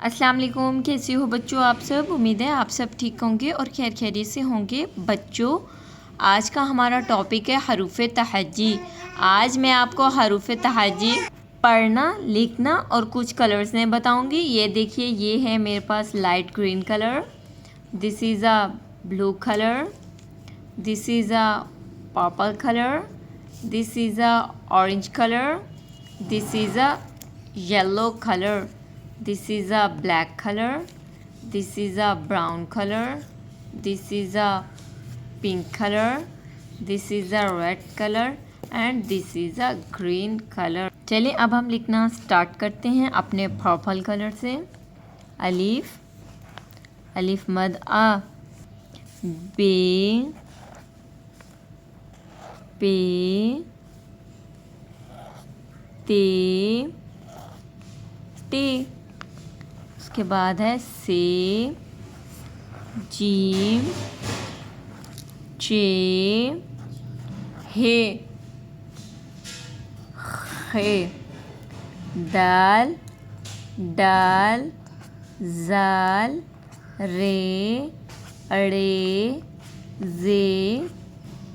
अस्सलाम वालेकुम, कैसे हो बच्चों आप सब। उम्मीद है आप सब ठीक होंगे और खैर खैरियत से होंगे। बच्चों आज का हमारा टॉपिक है हरूफ तहज्जी। आज मैं आपको हरूफ तहज्जी पढ़ना, लिखना और कुछ कलर्स में बताऊंगी। ये देखिए, ये है मेरे पास light green colour, this is a blue colour, this is a purple colour, this is a orange colour, this is a yellow colour, this is a black color, this is a brown color, this is a pink color, this is a red color and this is a green color। चलिए अब हम लिखना start करते हैं अपने purple colour से। अलीफ, अलीफ मद आ, बे, पे, ते, टे। उसके बाद है से, जीम, चे, हे, खे, दाल, डाल, जाल, रे, अड़े, जे,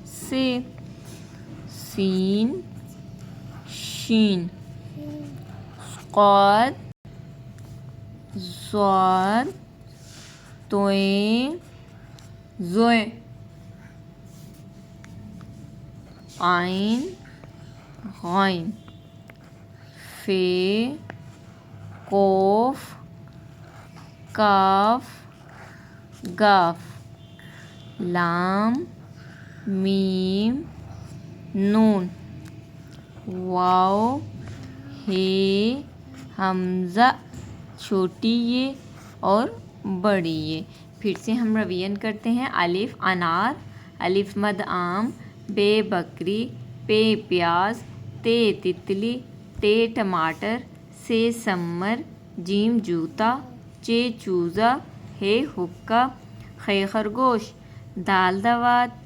से, सीन, शीन, क़ाद, ज़ाद, तोए, ज़ोए, आइन, गाइन, फे, कोफ, काफ, गाफ, लाम, मीम, नून, वाव, हे, हमज़ा, छोटी ये और बड़ी ये। फिर से हम रिवीजन करते हैं। अलिफ अनार, अलिफ मद आम, बे बकरी, पे प्याज, ते तितली, टे टमाटर, से समर, जीम जूता, चे चूज़ा, हे हुक्का, खे खरगोश, दाल दवात,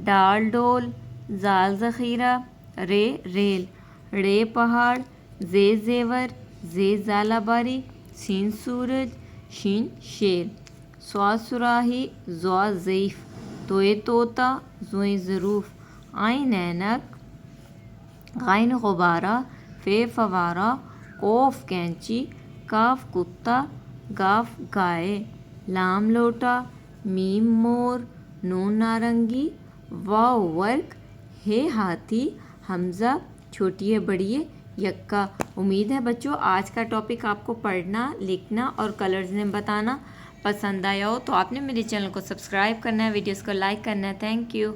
डाल डोल, जाल ज़ख़ीरा, रे रेल, रे पहाड़, जे जेवर, जे ज़ालाबारी, सीन सूरज, शीन शेर, स्वाद सुराही, ज़्वा ज़ईफ़, तोए तोता, ज़ोए ज़रूफ़, आइन ऐनक, गाइन गुब्बारा, फे फवारा, कोफ कैंची, काफ कुत्ता, गाफ गाय, लाम लोटा, मीम मोर, नून नारंगी, वाव वर्क, हे हाथी, हमज़ा छोटी है बड़ी है, यक्का। उम्मीद है बच्चों आज का टॉपिक आपको पढ़ना, लिखना और कलर्स में बताना पसंद आया हो तो आपने मेरे चैनल को सब्सक्राइब करना है, वीडियोस को लाइक करना है। Thank you.